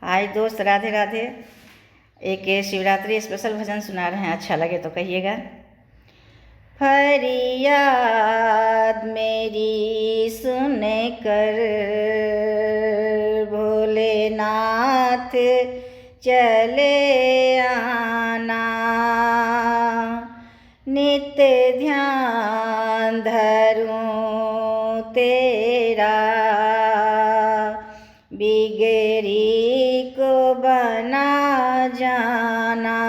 हाय दोस्त, राधे राधे। एक शिवरात्रि स्पेशल भजन सुना रहे हैं, अच्छा लगे तो कहिएगा। फरियाद मेरी सुन कर भोलेनाथ चले आना, नित्य ध्यान धरूं तेरा, बिगड़ी को बना जाना।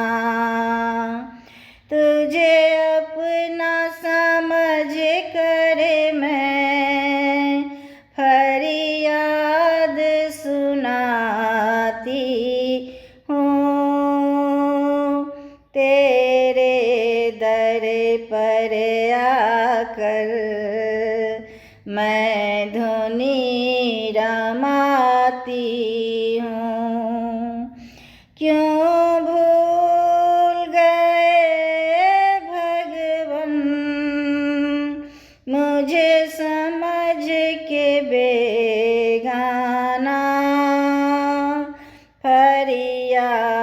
तुझे अपना समझ कर मैं फरियाद सुनाती हूँ, तेरे दर पर आकर मैं धुनी रमाती हूँ। क्यों भूल गए भगवन मुझे समझ के बेगाना, फरियाद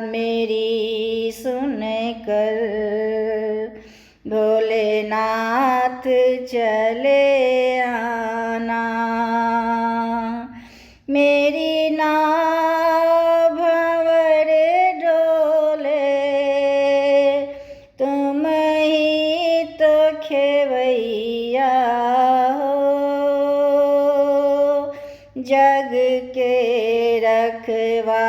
मेरी सुन कर भोलेनाथ चले आना। मेरी नाव भंवर डोले, तुम ही तो खेवैया हो, जग के रखवा